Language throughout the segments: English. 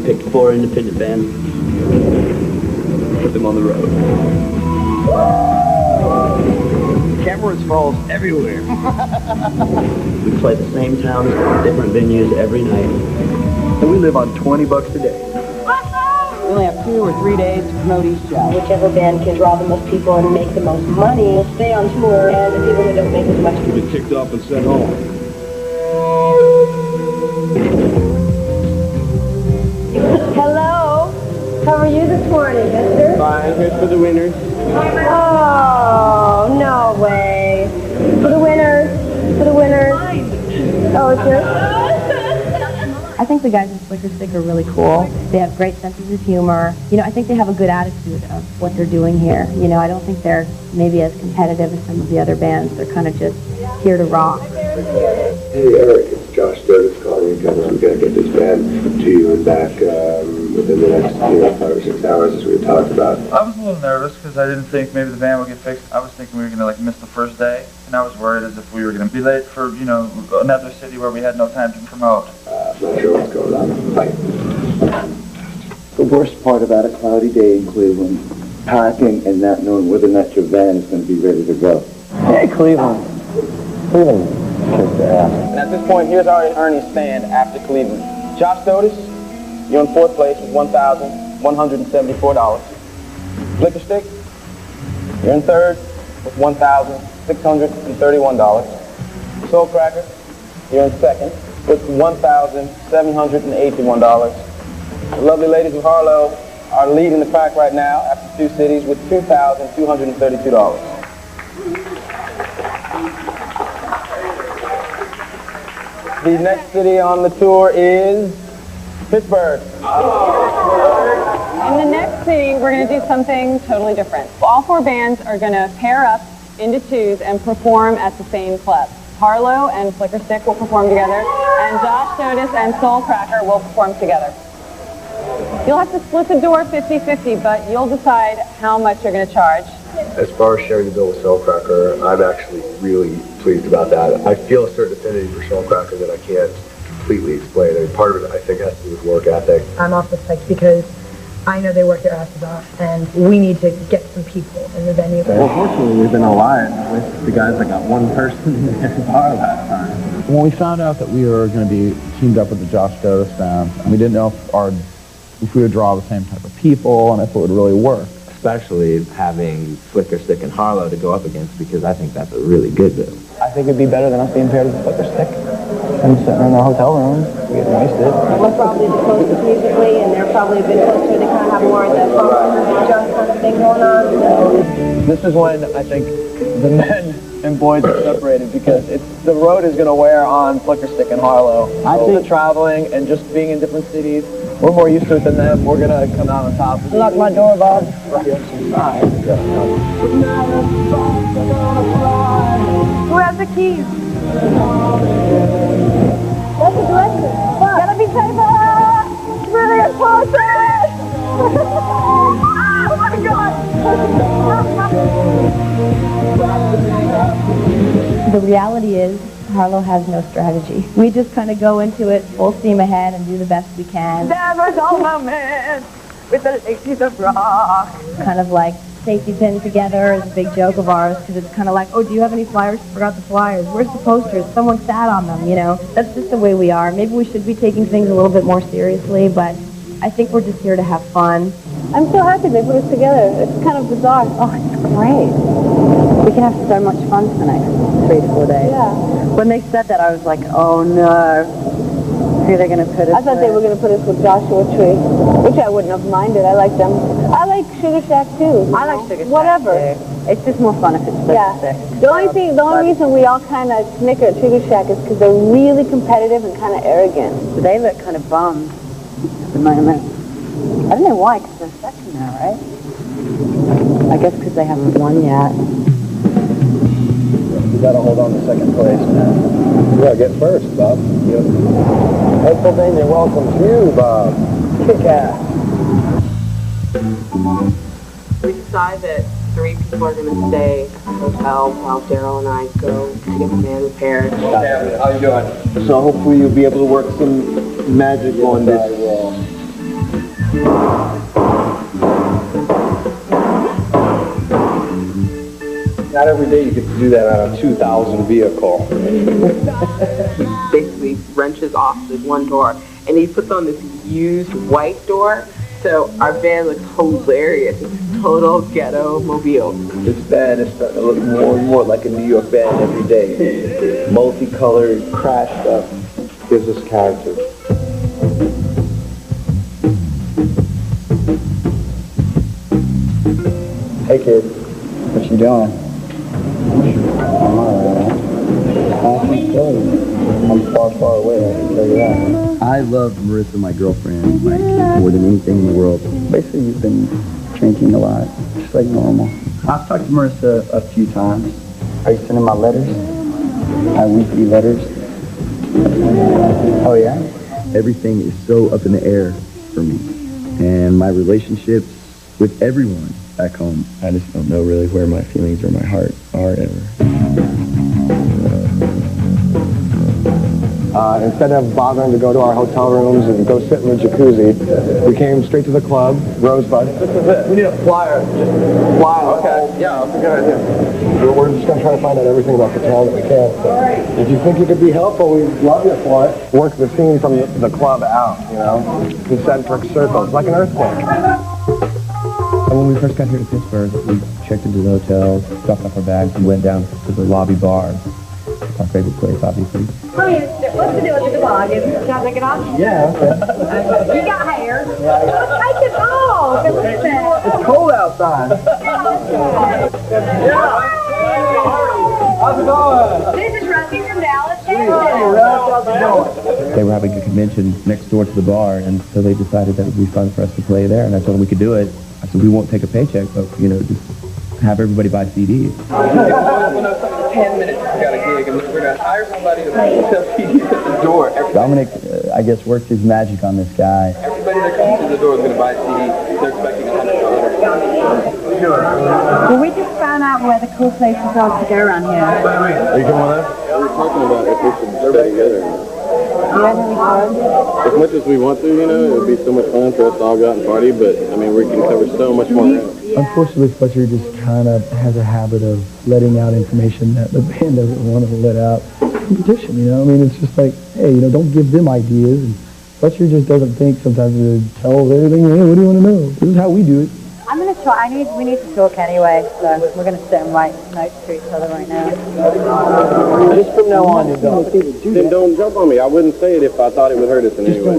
We picked 4 independent bands, put them on the road. Cameras falls everywhere. We play the same towns, different venues every night. And we live on $20 a day. We only have 2 or 3 days to promote each show. Whichever band can draw the most people and make the most money will stay on tour, and the people who don't make as much will get kicked off and sent home. Hello. How are you this morning, mister? Fine, here's for the winners. Oh, no way. For the winners. For the winners. Oh, it's yours? I think the guys in Flicker Stick are really cool. They have great senses of humor. You know, I think they have a good attitude of what they're doing here. You know, I don't think they're maybe as competitive as some of the other bands. They're kind of just here to rock. Hey Eric, it's Josh Dotis calling you because we got to get this band to you and back within the next 5 or 6 hours as we had talked about. I was a little nervous because I didn't think maybe the band would get fixed. I was thinking we were going to miss the first day, and I was worried as if we were going to be late for another city where we had no time to promote. I'm not sure what's going on. Bye. The worst part about a cloudy day in Cleveland, packing and not knowing whether or not your van is going to be ready to go. Hey, Cleveland. And at this point, here's our Ernie's stand after Cleveland. Josh Dotis, you're in 4th place with $1,174. Flicker Stick, you're in 3rd with $1,631. Soul Cracker, you're in 2nd with $1,781. The lovely ladies of Harlow are leading the pack right now after 2 cities with $2,232. The next city on the tour is Pittsburgh. In the next city, we're going to do something totally different. All 4 bands are going to pair up into 2s and perform at the same club. Harlow and Flicker Stick will perform together, and Josh Dotis and Soul Cracker will perform together. You'll have to split the door 50-50, but you'll decide how much you're going to charge. As far as sharing the bill with Soul Cracker, I'm actually really pleased about that. I feel a certain affinity for Soul Cracker that I can't completely explain. I mean, part of it, I think, has to do with work ethic. I'm also psyched because I know they work their asses off, and we need to get some people in the venue. Well, fortunately, we've been allied with the guys that got 1 person in their bar last time. When we found out that we were going to be teamed up with the Josh Dotis band, we didn't know if we would draw the same type of people and if it would really work. Especially having Flicker Stick and Harlow to go up against, because I think that's a really good bill. I think it'd be better than us being paired with Flicker Stick and sitting in the hotel room getting wasted. We're probably the closest musically, and they're probably a bit closer. They kind of have more of the funk, jazz kind of thing going on. So. This is when I think the men and boys are separated, because the road is going to wear on Flicker Stick and Harlow. I think the traveling and just being in different cities, we're more used to it than them. We're going to come out on top. Lock my door, Bob. Who has the keys? That's the director. Gotta be safer. It's really important. Oh my God. The reality is, Harlow has no strategy. We just kind of go into it full steam ahead and do the best we can. Never dull moment with the ladies of rock. Kind of like safety pin together is a big joke of ours, because it's kind of like, oh, do you have any flyers? Forgot the flyers. Where's the posters? Someone sat on them, you know? That's just the way we are. Maybe we should be taking things a little bit more seriously, but I think we're just here to have fun. I'm so happy they put us together. It's kind of bizarre. Oh, it's great. We can have so much fun for the next 3 to 4 days. Yeah. When they said that, I was like, oh no. Who are they going to put us I thought they were going to put us with Joshua Tree, which I wouldn't have minded. I like them. I like Sugar Shack too. I like Sugar Shack Whatever. too. It's just more fun if it's Flicker Stick. The only reason we all kind of snicker at Sugar Shack is because they're really competitive and kind of arrogant. But they look kind of bummed at the moment. I don't know why, because they're second now, right? I guess because they haven't won yet. You gotta hold on to 2nd place, man. You gotta get first, Bob. Yep. Pennsylvania welcomes you, Bob. Kick ass. We decide that 3 people are going to stay at the hotel while Daryl and I go to get the band repaired. How you doing? So hopefully you'll be able to work some magic on this Not every day you get to do that on a 2000 vehicle. He basically wrenches off this one door, and he puts on this used white door, so our van looks hilarious. It's a total ghetto mobile. This van is starting to look more and more like a New York van every day. Multicolored, crashed up. Gives us character. Hey kid, what you doing? I'm far, far away, I can tell you that. I love Marissa, my girlfriend, like more than anything in the world. Basically, you've been drinking a lot, just like normal. I've talked to Marissa a few times. Are you sending my letters? My weekly letters? Oh, yeah? Everything is so up in the air for me. And my relationships with everyone back home. I just don't know really where my feelings or my heart are ever. Instead of bothering to go to our hotel rooms and go sit in the jacuzzi, we came straight to the club, Rosebud. This is it. We need a flyer. Just flyer. Okay. Yeah, that's a good idea. We're just going to try to find out everything about the town that we can. So if you think you could be helpful, we'd love you for it. Work the scene from the club out, you know, concentric circles, like an earthquake. So when we first got here to Pittsburgh, we checked into the hotel, dropped off our bags, and went down to the lobby bar. Our favorite place, obviously. What's the deal with the toboggan? Can I take it off? Yeah. You got hair. Take it off. It's cold outside. How's it going? This is Rusty from Dallas, Texas. They were having a convention next door to the bar, and so they decided that it would be fun for us to play there, and I told them we could do it. I said, we won't take a paycheck, but, you know, just have everybody buy CDs. 10 minutes, we got a gig, and we're going to hire somebody to sell CDs at the door. Dominic, I guess, worked his magic on this guy. Everybody that comes to the door is going to buy a CD. They're expecting $100. Well, we just found out where the cool places are to go around here. Are you coming with us? We were talking about if we should stay together. As much as we want to, you know, it would be so much fun for us to all go out and party, but, I mean, we can cover so much more ground. Unfortunately, Fletcher just kind of has a habit of letting out information that the band doesn't want to let out. Competition, you know? I mean, it's just like, hey, you know, don't give them ideas. And Fletcher just doesn't think sometimes to tell us everything, hey, what do you want to know? This is how we do it. I'm going to try. We need to talk anyway, so we're going to sit and write notes to each other right now. Just from now on, you don't. Then don't jump on me. I wouldn't say it if I thought it would hurt us in any way.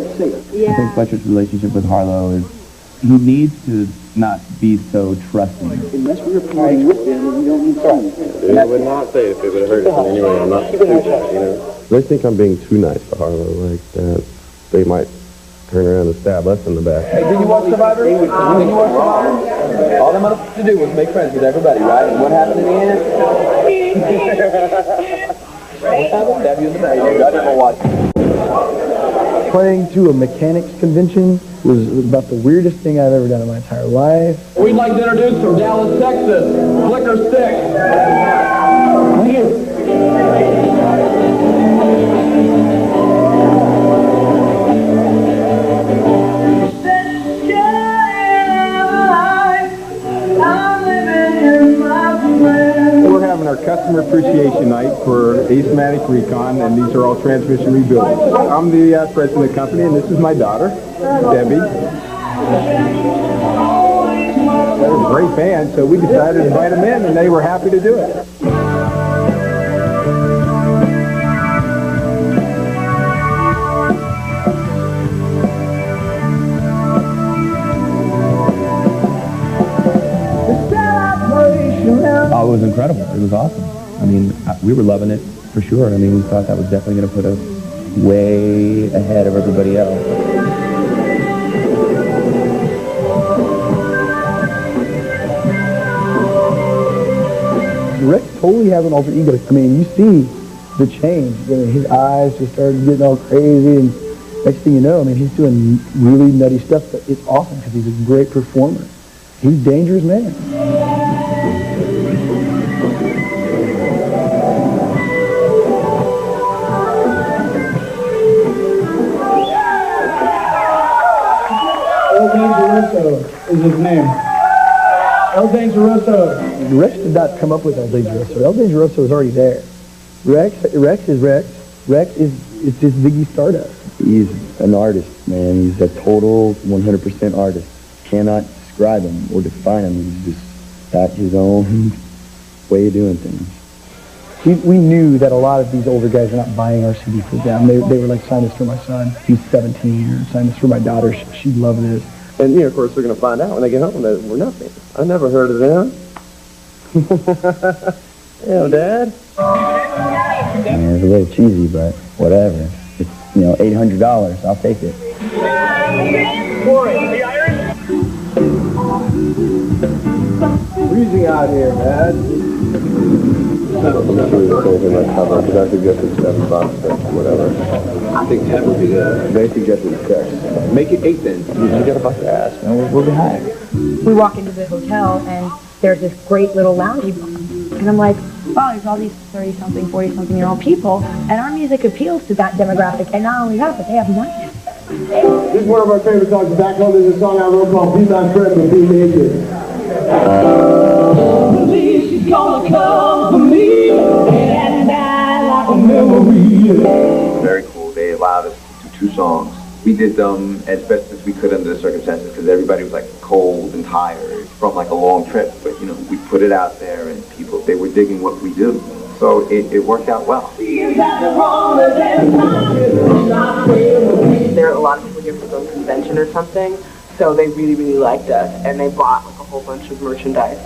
Yeah. I think Fletcher's relationship with Harlow is, he needs to not be so trusting. Unless we were playing with them, we don't need to. Dude, I would not say it if it would hurt us in any way. I'm not too shy, you know. They think I'm being too nice to Harlow, like that. They might turn around and stab us in the back. Hey, did you watch Survivor? Did you watch Survivor? All them had to do was make friends with everybody, right? And what happened in the end? Stab you in the back. I never watched. Playing to a mechanics convention was about the weirdest thing I've ever done in my entire life. We'd like to introduce from Dallas, Texas, Flicker Stick. Thank you. We're having our customer appreciation night for Asthmatic Recon, and these are all transmission rebuilds. I'm the president of the company, and this is my daughter, Debbie. They're a great band, so we decided to invite them in, and they were happy to do it. Oh, it was incredible. It was awesome. I mean, we were loving it for sure. I mean, we thought that was definitely going to put us way ahead of everybody else. Rick totally has an alter ego. I mean, you see the change. I mean, his eyes just started getting all crazy, and next thing you know, I mean, he's doing really nutty stuff, but it's awesome because he's a great performer. He's a dangerous man. Okay. is his name. El Dangeroso. Rex did not come up with El Dangeroso. El Dangeroso was already there. Rex is Rex. Rex is just Ziggy Stardust. He's an artist, man. He's a total 100% artist. Cannot describe him or define him. He's just got his own way of doing things. We knew that a lot of these older guys are not buying our CD for them. They were like, sign this for my son. He's 17, or sign this for my daughter. She'd love this. And, of course, they're going to find out when they get home that we're nothing. I never heard of them. Yeah, Dad. It's a little cheesy, but whatever. It's, $800. I'll take it. Freezing out here, man. That's really the same thing like cover, because I suggested $7 or whatever. I think 10 would be good. They suggested 6. Make it 8 then. You get a buck to ask, man. We'll be high. We walk into the hotel, and there's this great little lounge bar. And I'm like, wow, there's all these 30-something, 40-something-year-old people, and our music appeals to that demographic. And not only that, but they have money. This is one of our favorite songs. Back home, there's a song I wrote called Be My Friend with Be Naked. Believe she's gonna come for me and die like a memory. Very cool. They allowed us to do 2 songs. We did them as best as we could under the circumstances because everybody was like cold and tired from like a long trip. But we put it out there and they were digging what we do. So it worked out well. There are a lot of people here for some convention or something, so they really, really liked us, and they bought like a whole bunch of merchandise.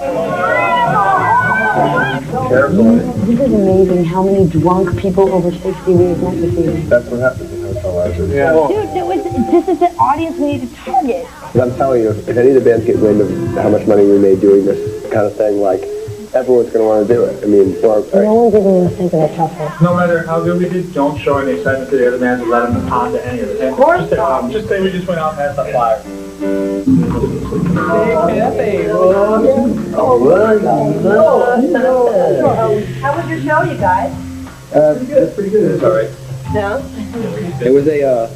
This is amazing how many drunk people over 60 we've met this evening. That's what happens in hotel lounges. Yeah. Dude, this is the audience we need to target. I'm telling you, if any of the bands get wind of how much money we made doing this kind of thing, like, everyone's going to want to do it. I mean, no one's even going to think of that tough. No matter how good we did, don't show any excitement to the other bands or let them on to any of it. Of course just say we just went out and had the flyer. How was your show, you guys? It's pretty good. It's all right. No? It was a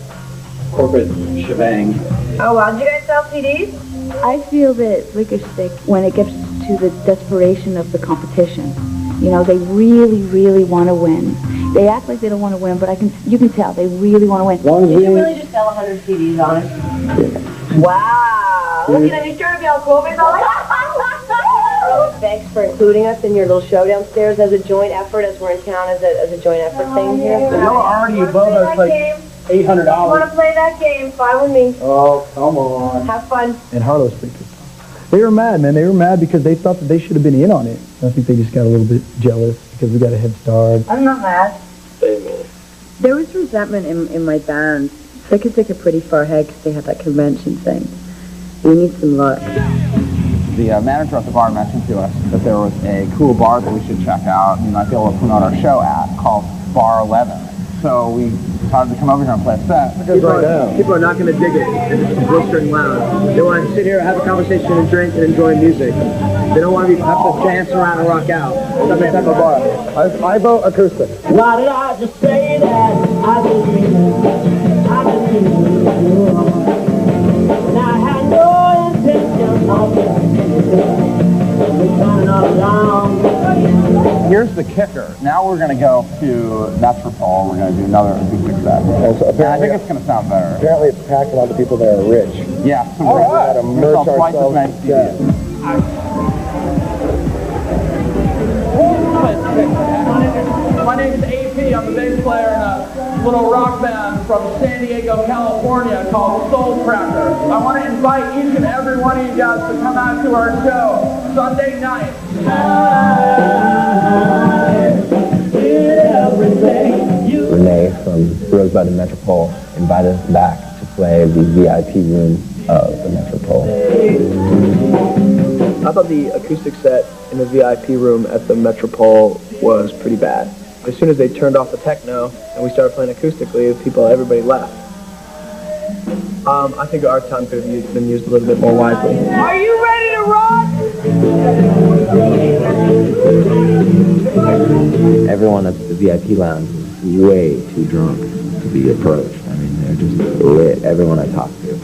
corporate shebang. Oh, wow. Did you guys sell CDs? I feel that Liquor Stick, when it gets to the desperation of the competition, they really, really want to win. They act like they don't want to win, but you can tell they really want to win. Did you really just sell 100 CDs, honest? Wow. Look at him. He's trying to be all cool. He's all like, thanks for including us in your little show downstairs as a joint effort, as we're in town as a joint effort thing here. You're already above us like $800. Want to play that game? Fine with me. Oh, come on. Have fun. And Harlow's pretty good. They were mad, man. They were mad because they thought that they should have been in on it. I think they just got a little bit jealous because we got a head start. I'm not mad. There was resentment in my band. They could take it pretty far ahead because they had that convention thing. We need some luck. The manager at the bar mentioned to us that there was a cool bar that we should check out and might be able to put on our show at called Bar 11. So we decided to come over here and play a set. People are not going to dig it in this blistering lounge. They want to sit here, have a conversation, and drink, and enjoy music. They don't want to have to dance around and rock out. That's the type of bar. I vote acoustic. Why did I just say that? I didn't mean it. I didn't mean it. And I had no intention of coming all along. Here's the kicker. Now we're going to go to Metropole. We're going to do another acoustic set. And I think it's going to sound better. Apparently it's packed, a lot of people there are rich. Yeah. All right. We're going to sell twice as many CDs. My name is AP. I'm the bass player in a little rock band from San Diego, California called Soul Cracker. I want to invite each and every one of you guys to come out to our show Sunday night. Renee from Rosebud and Metropole invited us back to play the VIP room of the Metropole. I thought the acoustic set in the VIP room at the Metropole was pretty bad. As soon as they turned off the techno and we started playing acoustically, everybody left. I think our time could have been used a little bit more wisely. Are you ready to rock? Everyone at the VIP lounge was way too drunk to be approached. I mean, they're just lit, everyone I talked to.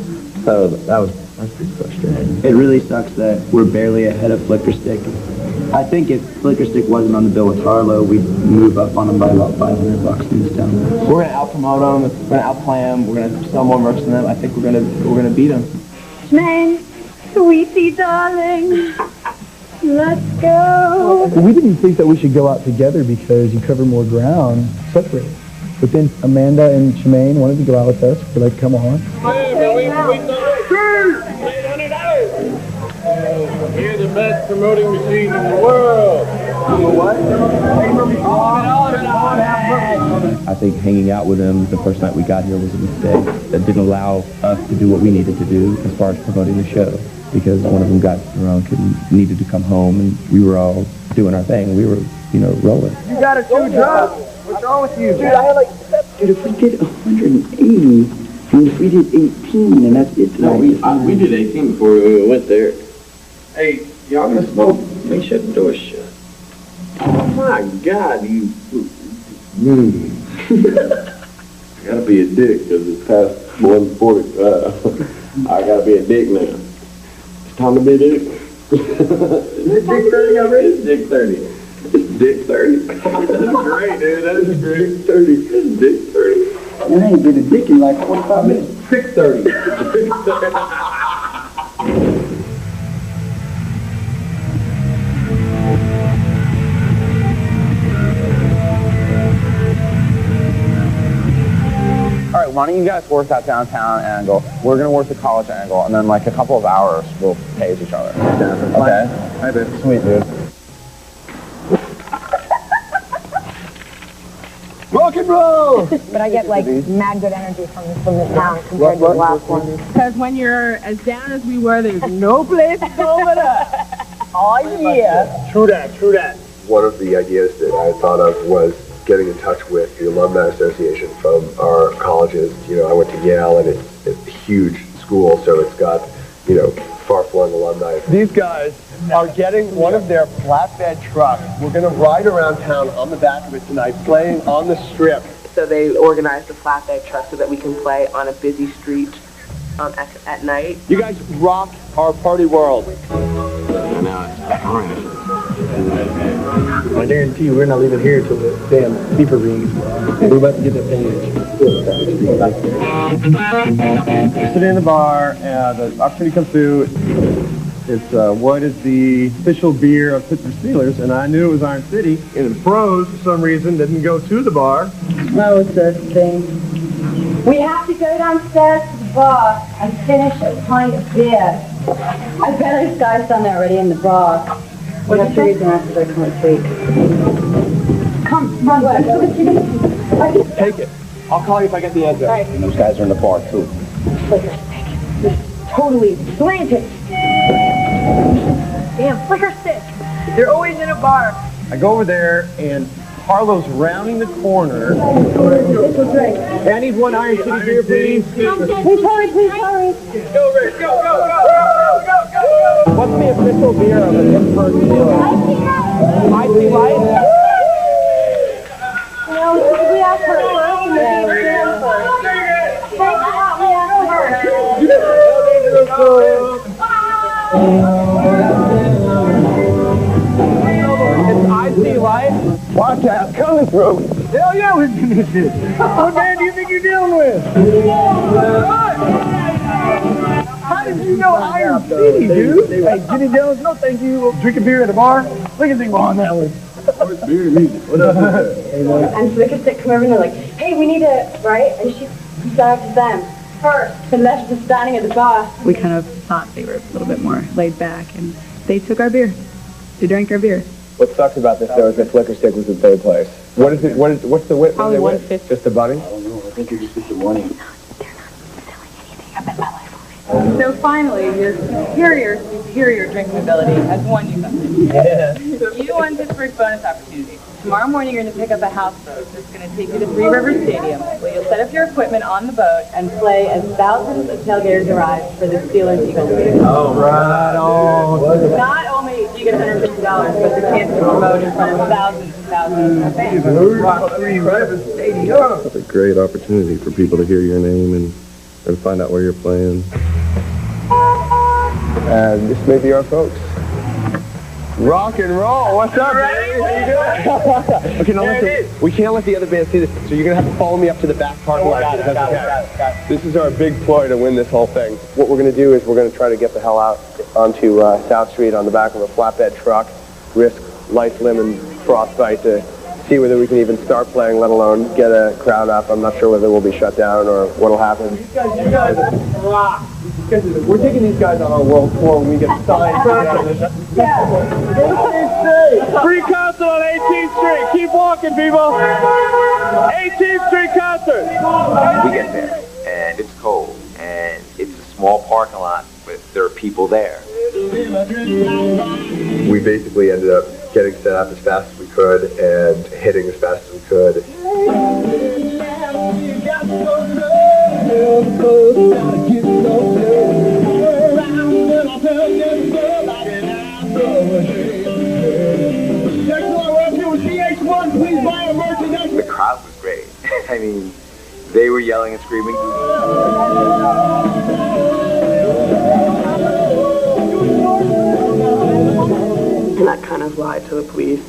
So that was That's pretty frustrating. It really sucks that we're barely ahead of Flicker Stick. I think if Flicker Stick wasn't on the bill with Harlow, we'd move up on them by about $500 in this town. We're gonna out-promote them. We're gonna outplay them. We're gonna sell more merch than them. I think we're gonna beat them. Shmaine, sweetie darling, let's go. Well, we didn't think that we should go out together because you cover more ground separate. But then Amanda and Shmaine wanted to go out with us. We're like, come on. You're the best promoting machine in the world. What? I think hanging out with them the first night we got here was a mistake that didn't allow us to do what we needed to do as far as promoting the show, because one of them got drunk and needed to come home, and we were all doing our thing. We were, rolling. You got it too drunk. What's wrong with you? Dude, I had like 7. Dude, if we did 180, and if we did 18, and that's it tonight. No, we did 18 before we went there. Hey, y'all gonna smoke? Make sure the door's shut. Oh my God, you. Gotta be a dick because it's past 1:45. I gotta be a dick now. It's time to be a dick. It's Dick 30 already? It's Dick 30. It's Dick 30. That's great, dude. That is great. Dick 30. It's Dick 30. Man, I ain't been a dick in like 45 minutes. 6:30. All right, why don't you guys work that downtown angle? We're gonna work the college angle, and then like a couple of hours, we'll page each other. Okay? Hi, babe. Sweet, dude. Rock and roll! But I get like mad good energy from this town compared to the last one. Because when you're as down as we were, there's no place to go but up. Oh yeah. True that, true that. One of the ideas that I thought of was getting in touch with the Alumni Association from our colleges. I went to Yale, and it's a huge school, so it's got, far-flung alumni. These guys are getting one of their flatbed trucks. We're going to ride around town on the back of it tonight, playing on the strip. So they organized the flatbed truck so that we can play on a busy street at night. You guys rock our party world. Now it's orange. I guarantee you we're not leaving here till the damn beeper rings. We're about to get that painted. We're sitting in the bar, and the opportunity comes through. It's what is the official beer of Pittsburgh Steelers, and I knew it was Iron City. And the pros, for some reason, didn't go to the bar. That was the thing. We have to go downstairs to the bar and finish a pint of beer. I bet there's guys down there already in the bar. We have to read them after their retreat. Come, run, Take it. I'll call you if I get the answer. And those guys are in the bar, too. Flicker Stick. Totally slanted. Damn, Flicker Stick. They're always in a bar. I go over there, and Harlow's rounding the corner. Hey, I need one Iron City beer, please. Please hurry, please hurry. Go, Rick, go, go, go, go, go, go. What's the official beer of the Pittsburgh Steelers? Icy Light? No, we asked her first. We asked It's Icy Light? Watch out, coming through. Hell yeah, we're doing this shit. What band do you think you're dealing with? How did you know Iron City, dude? Hey, Jimmy Jones, no thank you. Drink a beer at a bar? We can think on that one. Beer music. What up? And Flicker Stick come over and they're like, hey, we need to, right? And she serves them first and left us standing at the bar. We kind of thought they were a little bit more laid back, and they took our beer. They drank our beer. What sucks about this, though, is that Flicker Stick was in third place. What is it? What's the wit? Probably 150. Just a buddy? I don't know. I think you're just disappointing. So finally, your superior drinking ability has won you something. Yeah. You won Pittsburgh's bonus opportunity. Tomorrow morning, you're going to pick up a houseboat that's going to take you to Three Rivers Stadium, where you'll set up your equipment on the boat and play as thousands of tailgaters arrive for the Steelers-Eagles game. Oh, right on. Not only do you get $150, but the chance to promote in front of thousands and thousands of fans. Three Rivers Stadium. It's a great opportunity for people to hear your name and find out where you're playing. And this may be our folks. Rock and roll. What's up, baby? Okay, now listen. We can't let the other band see this, so you're gonna have to follow me up to the back parking lot. Got it. This is our big ploy to win this whole thing. What we're gonna do is we're gonna try to get the hell out onto South Street on the back of a flatbed truck, risk life, limb, and frostbite to see whether we can even start playing, let alone get a crowd up. I'm not sure whether we'll be shut down or what'll happen. You guys rock. We're taking these guys on our world tour when we get signed. Free concert on 18th Street. Keep walking, people. 18th Street concert. We get there, and it's cold, and it's a small parking lot, but there are people there. We basically ended up getting set up as fast as we could and hitting as fast as we could. The crowd was great. I mean, they were yelling and screaming. And I kind of lied to the police.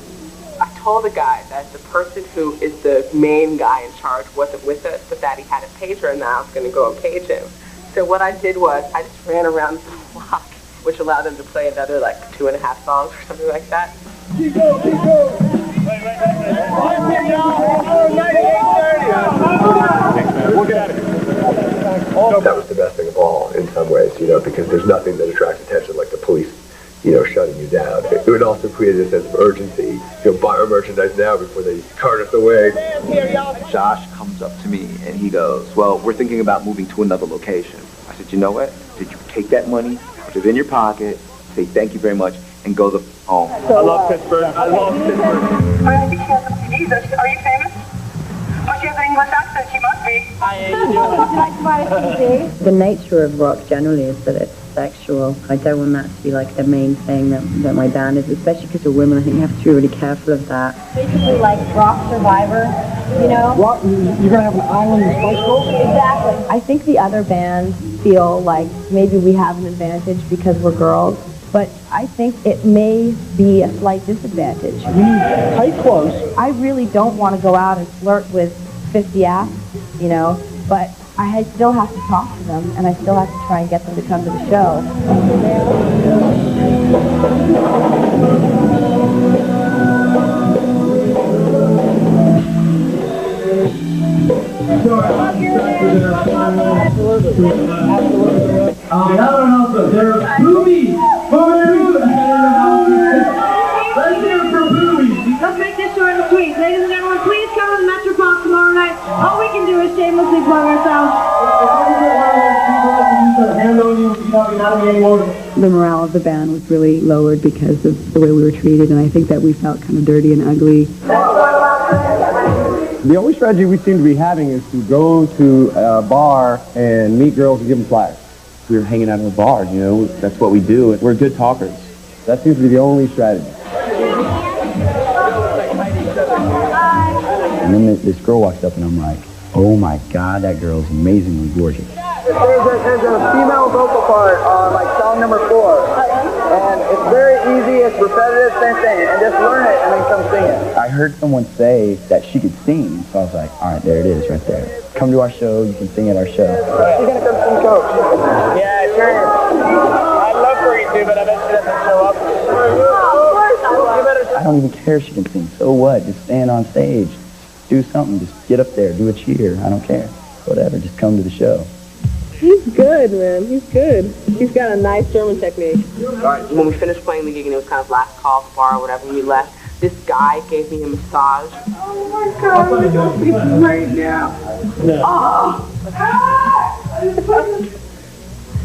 I told the guy that the person who is the main guy in charge wasn't with us, but that he had a pager and that I was going to go and page him. So what I did was I just ran around the block, which allowed them to play another like 2.5 songs or something like that. Keep going, keep going. We'll get out of here. That was the best thing of all, in some ways, you know, because there's nothing that attracts attention like the police, you know, shutting you down. It would also create a sense of urgency. You know, buy our merchandise now before they cart us away. Josh comes up to me and he goes, well, we're thinking about moving to another location. I said, you know what? Did you take that money, put it in your pocket, say thank you very much, and go home? I love Pittsburgh. I love Pittsburgh. I think she has some CDs. Are you famous? Oh, she has an English accent. She must be. The nature of rock generally is that it's sexual. I don't want that to be like the main thing that my band is, especially because we're women. I think you have to be really careful of that. Basically like rock survivor, you know? Rock, you're going to have an island in Spice Girls? Exactly. I think the other bands feel like maybe we have an advantage because we're girls, but I think it may be a slight disadvantage. We need tight clothes. I really don't want to go out and flirt with 50 acts, you know, but I still have to talk to them, and I still have to try and get them to come to the show. Another announcement. There are boobies. Let's hear it for boobies. Let's make this short and sweet. Ladies and gentlemen, please come to the Metropop tomorrow night. All we can do is shamelessly plug ourselves. The morale of the band was really lowered because of the way we were treated, and I think that we felt kind of dirty and ugly. The only strategy we seem to be having is to go to a bar and meet girls and give them flyers. We were hanging out in the bars, you know, that's what we do. We're good talkers. That seems to be the only strategy. And then this girl walks up and I'm like, oh my God, that girl's amazingly gorgeous. There's a female vocal part on like song number 4. And it's very easy, it's repetitive, same thing. And just learn it and then come sing it. I heard someone say that she could sing, so I was like, all right, there it is right there. Come to our show, you can sing at our show. She's gonna come sing Coach. Yeah, sure. I'd love for you to, but I bet she doesn't show up. I don't even care if she can sing, so what? Just stand on stage, do something, just get up there, do a cheer, I don't care. Whatever, just come to the show. He's good, man. He's good. He's got a nice German technique. When we finished playing the gig and it was kind of last call at the bar or whatever, when we left, this guy gave me a massage. Oh my God, we're going to be great now. Oh.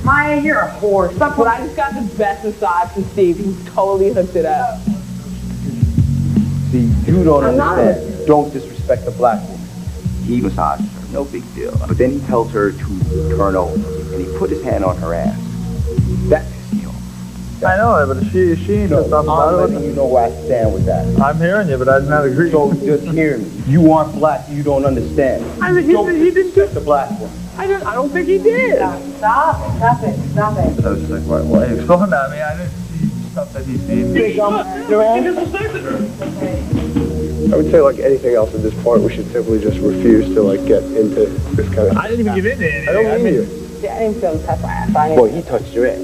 Maya, you're a whore. Stop. But I just got the best massage from Steve. He totally hooked it up. See, you don't understand. Don't disrespect the black woman. He massages her, no big deal. But then he tells her to turn over, and he put his hand on her ass. That pissed me off. I know it, but she ain't So just nothing I'm about letting it. you know where I stand with that. I'm hearing you, but I did not agree. So just hear me. You aren't black. You don't understand. I mean, he didn't do the black one. I don't think he did. Stop it. I was like, why explain that? I mean, I didn't see stuff that he's seen. I would say like anything else at this point, we should simply just refuse to like get into this kind of. I didn't even give in to anything. I don't mean you. Yeah, I didn't feel him touch my ass. Boy, he touched your ass.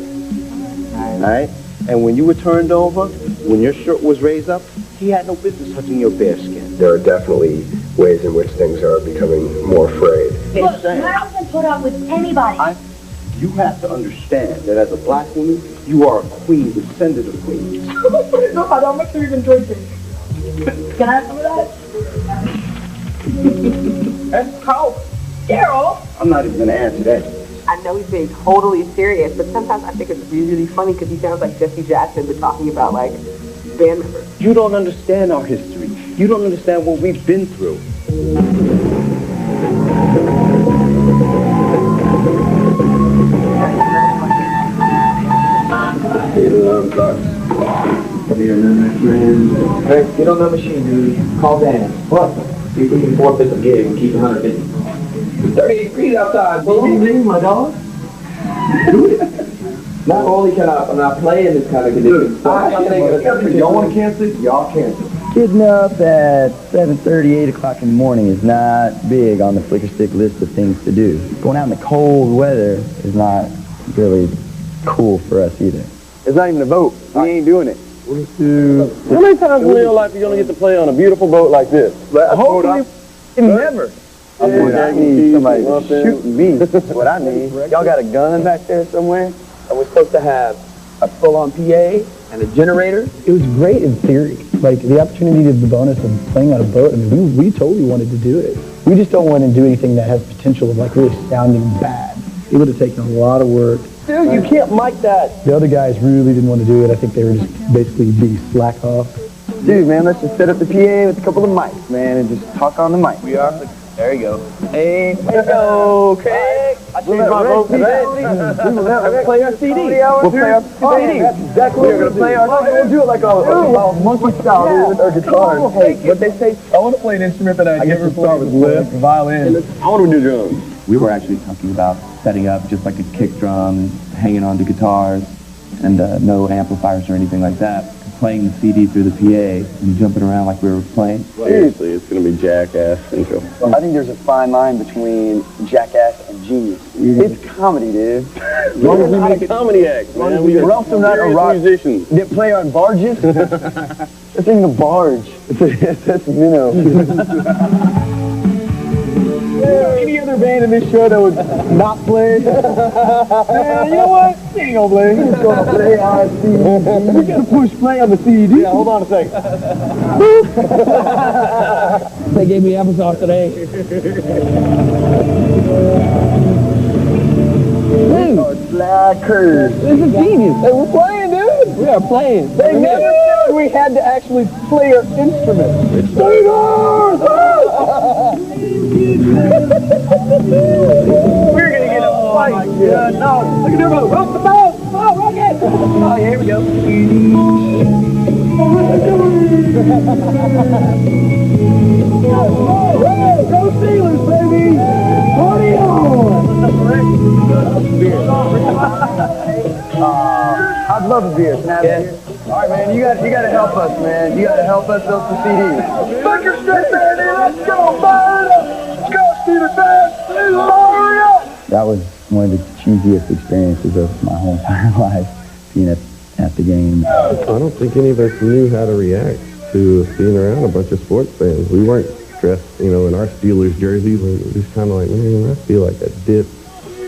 Alright? And when you were turned over, when your shirt was raised up, he had no business touching your bare skin. There are definitely ways in which things are becoming more frayed. Look, I don't put up with anybody. You have to understand that as a black woman, you are a queen, descendant of queens. No, I don't make sure you've been drinking. Can I have some of that? That's cold. Carol! I'm not even going to answer that. I know he's being totally serious, but sometimes I think it's really, really funny because he sounds like Jesse Jackson, but talking about, like, band members. You don't understand our history. You don't understand what we've been through. Hey, get on that machine, dude. Call Dan. What? See if we can forfeit the gig and keep it 150. It's 38 degrees outside, believe my dog. Not only can I not play in this kind of condition, y'all want to cancel it? Y'all cancel. Getting up at 7:30, 8 o'clock in the morning is not big on the Flicker Stick list of things to do. Going out in the cold weather is not really cool for us either. It's not even a boat. We ain't doing it. How many times in real life are you going to get to play on a beautiful boat like this? Hopefully, never. I need somebody to shoot me. That's what I need. Y'all got a gun back there somewhere? And we're supposed to have a full-on PA and a generator. It was great in theory. Like, the opportunity to the bonus of playing on a boat, I mean, we totally wanted to do it. We just don't want to do anything that has potential of, like, really sounding bad. It would have taken a lot of work. Dude, you can't mic that. The other guys really didn't want to do it. I think they were just basically being slack off. Dude, man, let's just set up the PA with a couple of mics, man, and just talk on the mic. We are. There you go. Hey, go, Craig. I changed my vote for that. We will never play our CD. We'll play our CD. That's exactly what we're going to play our CD. We'll do it like a monkey style with our guitars. Hey, what they say? I want to play an instrument that I never played with lift, violin. I want to do drums. We were actually talking about setting up just like a kick drum, hanging onto guitars, and no amplifiers or anything like that. Playing the CD through the PA and jumping around like we were playing. Seriously, it's going to be jackass intro. I think there's a fine line between jackass and genius. It's comedy, dude. As long as we make a comedy act, man. We're also not a rock musicians. That play on barges. This ain't a barge. That's a minnow. Any other band in this show that would not play? Man, you know what? We ain't gonna play. We're gonna play on CD. We gotta push play on the CD. Yeah, hold on a second. They gave me applesauce today. Dude, slackers. This is genius. Hey, we're playing, dude. We are playing. They never said we had to actually play our instrument. Stay north! We're gonna get a fight. Yeah, no. Look at them. Rock the boat. Oh, rock it. Oh, yeah, here we go. Go Steelers, baby. Party on. I'd love a beer. Can I have a beer? All right, man. You got to help us, man. You got to help us build some CDs. Flicker Stick, baby. Let's go, man. Let's go, Steelers fans. That was one of the cheesiest experiences of my whole entire life, being at the game. I don't think any of us knew how to react to being around a bunch of sports fans. We weren't dressed, in our Steelers jerseys. We were just kind of like, man, I feel like a dip.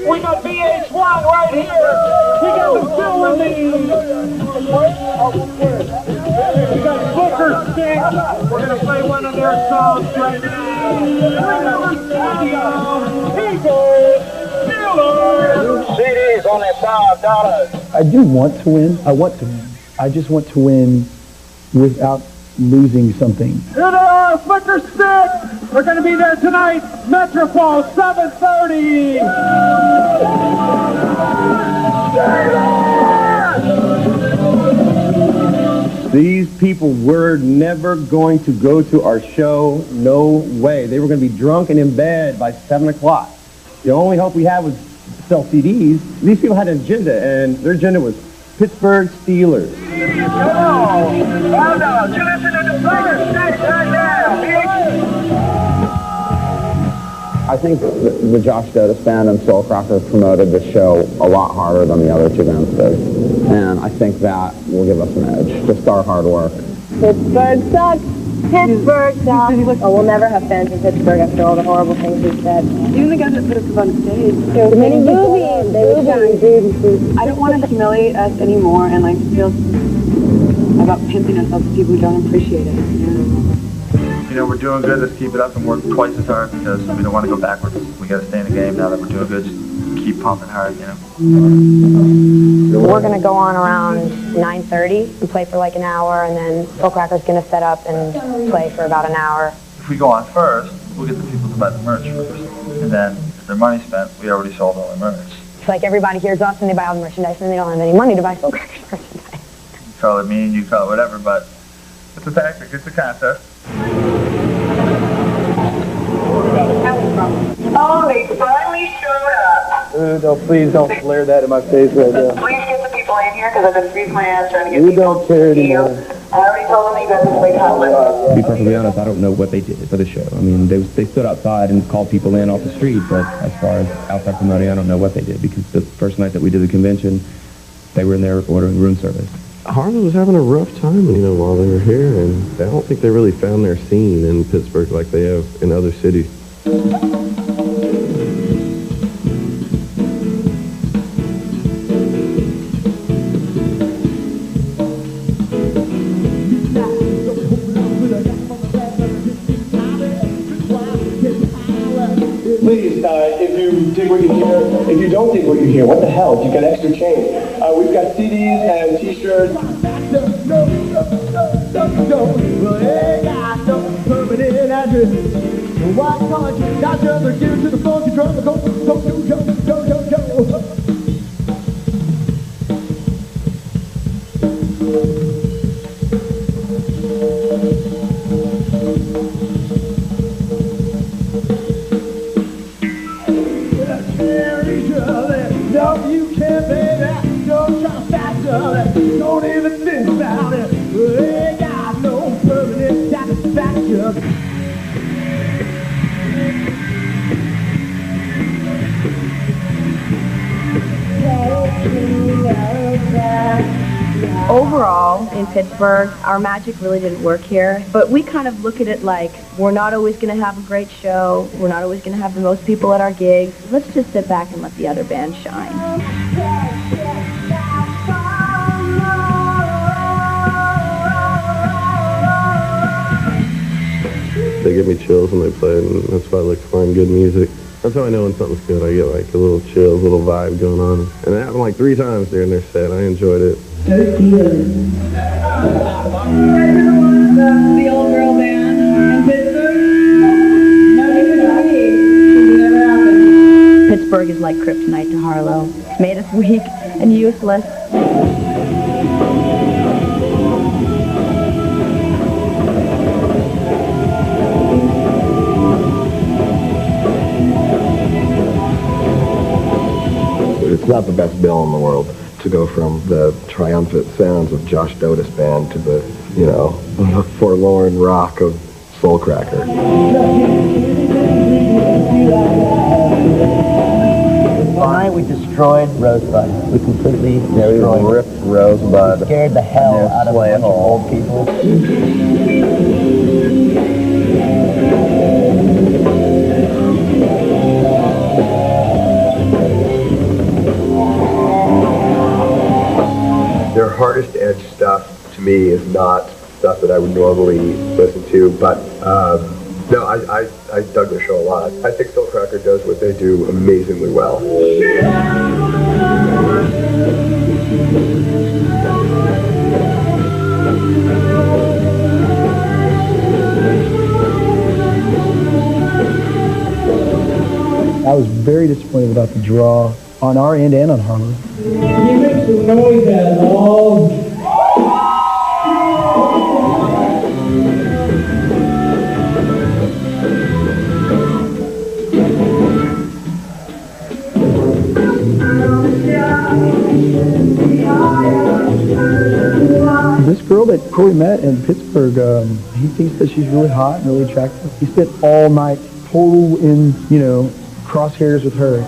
We got VH1 right here. We got the facility. We got Flicker Stick. We're going to play one of their songs right now. CDs only $5. I do want to win. I want to win. I just want to win without losing something. Flicker Stick. We're going to be there tonight. Metropole, 7:30. These people were never going to go to our show. No way. They were going to be drunk and in bed by 7 o'clock. The only hope we had was sell CDs. These people had an agenda, and their agenda was Pittsburgh Steelers. I think the Josh Dotis Band and Soul Cracker promoted the show a lot harder than the other two bands did. And I think that will give us an edge. Just our hard work. Pittsburgh sucks. Pittsburgh sucks. Oh, we'll never have fans in Pittsburgh after all the horrible things we've said. Even the guys that put us up on stage. Too many boobies. Boobies. I don't want to humiliate us anymore and like feel about pimping ourselves to people who don't appreciate it. You know, we're doing good. Let's keep it up and work twice as hard because we don't want to go backwards. We got to stay in the game now that we're doing good. Just keep pumping hard, you know. We're going to go on around 9:30 and play for like an hour, and then Soul Cracker's going to set up and play for about an hour. If we go on first, we'll get the people to buy the merch first. And then if their money's spent, we already sold all the merch. It's like everybody hears us and they buy all the merchandise, and they don't have any money to buy Soul Cracker's merchandise. You call it mean, you call it whatever, but it's a tactic, it's a contest. Oh, they finally showed up. No, please don't flare that in my face right now. Please get the people in here because I've been freezing my ass trying to get We people don't care to you. anymore. I already told them that you guys would wait hot. To be perfectly honest, I don't know what they did for the show. I mean, they stood outside and called people in off the street, but as far as outside promoting, I don't know what they did because the first night that we did the convention, they were in there ordering room service. Harlow was having a rough time, you know, while they were here, and I don't think they really found their scene in Pittsburgh like they have in other cities. Please, if you dig what you hear, if you don't dig what you hear, what the hell? You get extra change. We've got CDs and T-shirts. No, you can't, baby. Don't try to faster. Don't even think about it. Ain't got no permanent satisfaction. Overall, in Pittsburgh, our magic really didn't work here, but we kind of look at it like we're not always going to have a great show, we're not always going to have the most people at our gigs. Let's just sit back and let the other bands shine. They give me chills when they play, and that's why I look to find good music. That's how I know when something's good. I get like a little chill, little vibe going on. And it happened like 3 times during their set. I enjoyed it. The old girl band in Pittsburgh. Pittsburgh is like kryptonite to Harlow. It's made us weak and useless. It's not the best bill in the world to go from the triumphant sounds of Josh Dotis Band to the, you know, the forlorn rock of Soul Cracker. Tonight we destroyed Rosebud. We completely destroyed. We ripped Rosebud. We scared the hell out of a bunch of old people. Their hardest edge stuff to me is not stuff that I would normally listen to, but no, I dug their show a lot. I think Soul Cracker does what they do amazingly well. I was very disappointed about the draw on our end and on Harlow. He makes some noise at all. This girl that Corey met in Pittsburgh, he thinks that she's really hot and really attractive. He spent all night total in, crosshairs with her.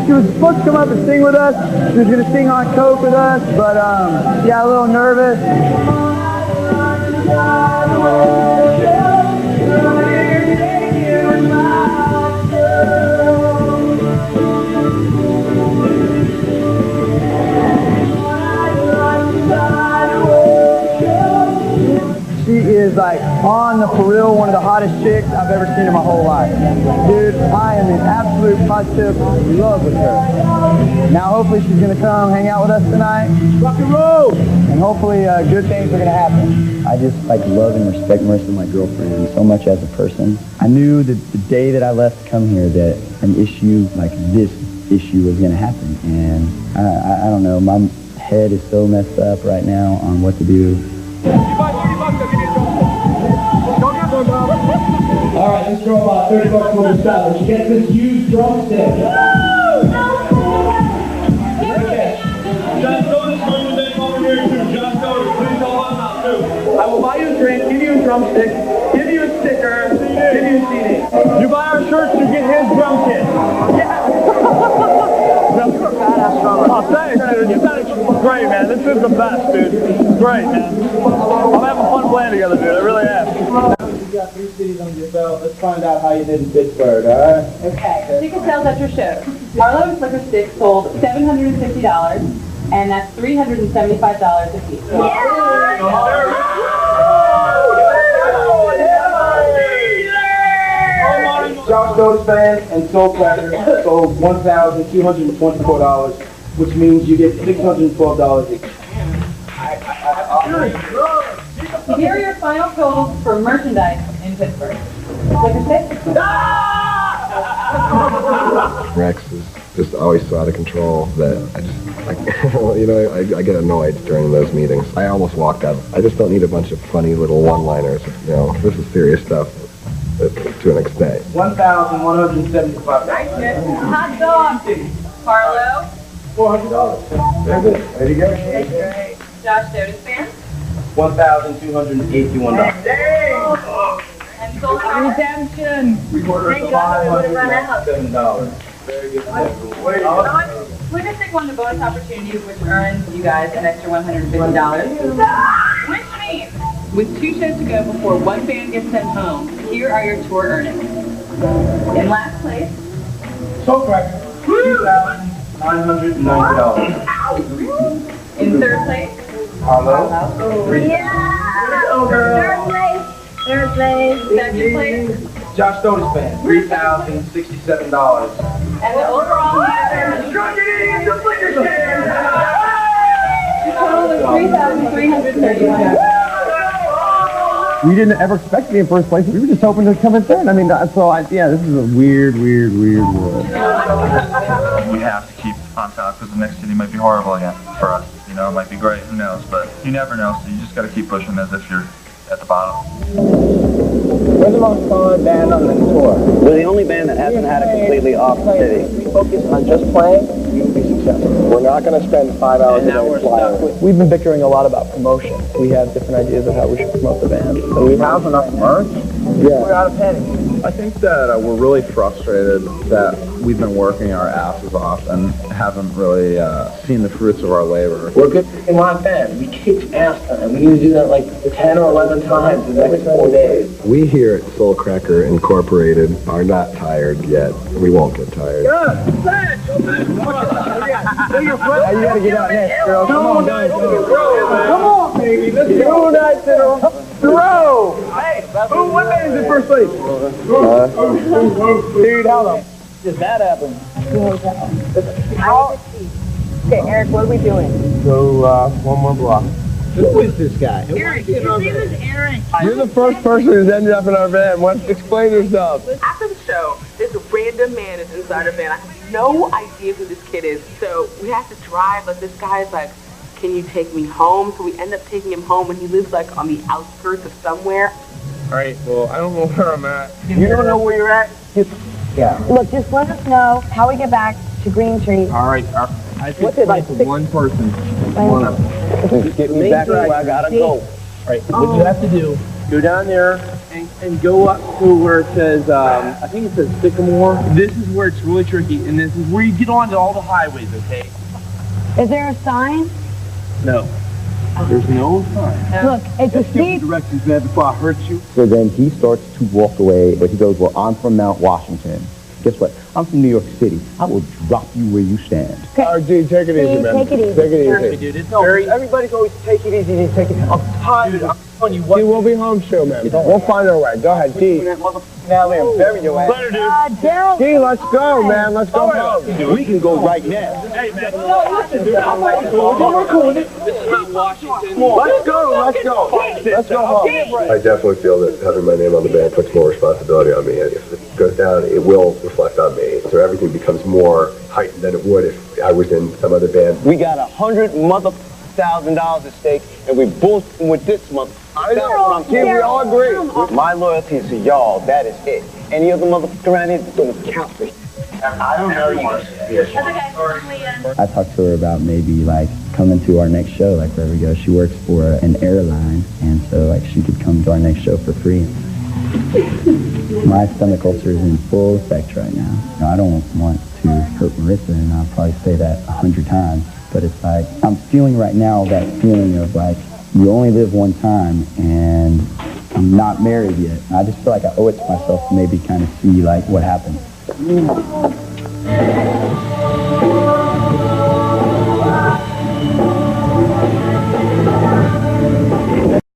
She was supposed to come up and sing with us. She was going to sing on Coke with us, but she got a little nervous. She is like on the for real one of the hottest chicks I've ever seen in my whole life. Dude, I am in absolute positive love with her. Now hopefully she's gonna come hang out with us tonight. Rock and roll! And hopefully good things are gonna happen. I just love and respect Marissa, my girlfriend, so much as a person. I knew that the day that I left to come here that an issue like this issue was gonna happen. And I don't know, my head is so messed up right now on what to do. All right, this girl bought $30 worth of stuff, and she gets this huge drumstick. Okay. John Soda's going to be over here too. John Soda, please hold on now too. I will buy you a drink, give you a drumstick, give you a sticker, give you a CD. You buy our shirts, you get his drum kit. Yeah. You're a badass drummer. Oh, thanks, dude. You sounded great, man. This is the best, dude. It's great, man. I'm having fun playing together, dude. I really am. You got 3 cities under your belt. Let's find out how you did in Pittsburgh, all right? Okay, ticket sales at your show. Harlow and Flicker Stick sold $750, and that's $375 a piece. Josh Dotis Band and Soul Cracker sold $1,224, which means you get $612 each. Here are your final totals for merchandise in Pittsburgh. Flicker Stick? Rex is just always so out of control that I get annoyed during those meetings. I almost walked out. I just don't need a bunch of funny little one-liners. This is serious stuff to an extent. $1,175. Hot dog. Harlow. $400. Very good. There you go. Great. Josh Dotis Band. $1,281. And Soul Cracker. Redemption. Thank God we would have run out. $7. Very good. Flicker Stick won the bonus opportunity, which earns you guys an extra $150. Which means, with 2 shows to go before one band gets sent home, here are your tour earnings. In last place, Soul Cracker. $2,990. in third place, Harlow. Third place. second place, Josh Dotis Band. $3,067. and the overall winner total is $3,331. We didn't ever expect to be in first place. We were just hoping to come in third. I mean, this is a weird world. We have to keep on top because the next city might be horrible again for us. It might be great, who knows, but you never know, so you just got to keep pushing as if you're at the bottom. We're the most fun band on the tour. We're the only band that hasn't had a completely off city. If we focus on just playing, we will be successful. We're not going to spend 5 hours And now we're stuck with... We've been bickering a lot about promotion. We have different ideas of how we should promote the band. Do we have enough merch? Yeah. We're out of pennies. I think that we're really frustrated that we've been working our asses off and haven't really seen the fruits of our labor. We're a good fucking live band. We kick ass time. We need to do that like 10 or 11 times in the next 4 days. We here at Soul Cracker Incorporated are not tired yet. We won't get tired. You gotta get out next, girl. Come on, guys. Come on, baby. Let's go. Throw! Hey, what band is in first place? Dude, hold on. Did that happen? Okay, Eric, what are we doing? So, one more block. Who is this guy? Eric, his name is Eric. You're the first person who's ended up in our band. Why don't you explain yourself? After the show, there's a random man that's inside our band. I have no idea who this kid is. So we have to drive, this guy's can you take me home? So we end up taking him home, and he lives like on the outskirts of somewhere. All right, well, I don't know where I'm at. You don't know where you're at? Yeah. Look, just let us know how we get back to Green Tree. All right, I think What's it like, for one person. Come on up. Just get me back where I gotta go. All right, what you have to do, go down there and go up to where it says, I think it says Sycamore. This is where it's really tricky, and this is where you get onto all the highways, okay? Is there a sign? No. There's no sign. Look, it's a Let's give me steep... directions, man, before I hurt you. So then he starts to walk away, but he goes, well, I'm from Mount Washington. Guess what? I'm from New York City. I will drop you where you stand. RG, take it easy, man. Take it easy. Take it easy. Dude, it's No, very... everybody's always take it easy, take it. I'm tired. Dude, I'm telling you what... G, we'll be home soon, man. We'll find our way. Go ahead, G. That motherfucking alley and bury your ass. Later, dude. Daryl. G, let's go, man. Let's go home. We can go right now. Hey, man. We're cool with it. This is Mount Washington. Let's go. Let's go home. I definitely feel that having my name on the band puts more responsibility on me. If it goes down, it will reflect on me. So everything becomes more heightened than it would if I was in some other band. We got $100,000 at stake, and we bullshitting with this mother. I know. G, we all agree. My loyalty is to y'all. That is it. Any other motherfucker around here don't count for shit. I don't know you. I talked to her about maybe like coming to our next show, like wherever we go. She works for an airline, and so like she could come to our next show for free. My stomach ulcer is in full effect right now. I don't want to hurt Marissa, and I'll probably say that 100 times, but it's like I'm feeling right now that feeling of like you only live one time, and I'm not married yet. I just feel like I owe it to myself to maybe kind of see like what happens.